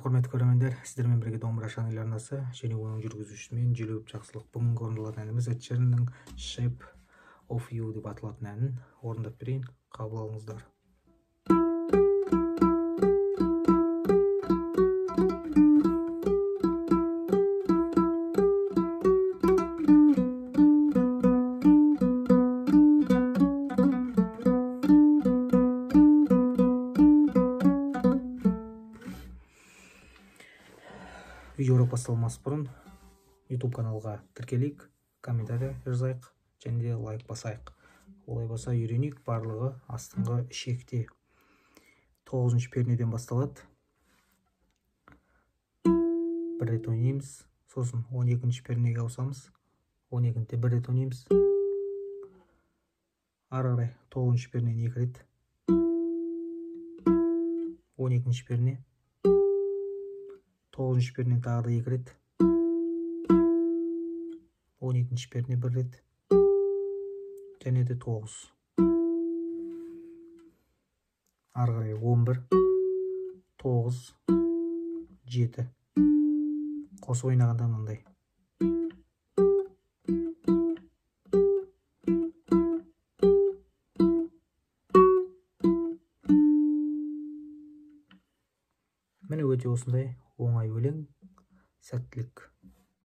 Құрметті көрермендер, сіздермен бірге домбыра шаңғыл арнасы және оның жүргізушісімен Желеуіп Жақсылық бүгінгі орындалатын әніміз Эд Ширанның Shape of You деп аталатын әнін орындап берейін. Қабыл алыңыздар. Видео басталмас бұрын YouTube каналға тіркелейік, комментарий жазайық және де лайк басайық. Олай болса үйренейік. Барлығы астыңғы ішекте 9-шы пернеден басталады. Бір рет ойнаймыз, сосын 12-ші пернеге ауысамыз. 12-те бір рет ойнаймыз. Ары қарай 9-шы пернені 2 рет. 12-ші перне. 9-шы перне тағы да 2 рет. 12-ші перне 1 рет. Және де 9. Ары қарай 11, 9, 7. Қосып ойнағанда мынандай. Міне өте осындай оңай өлең. Сәттілік.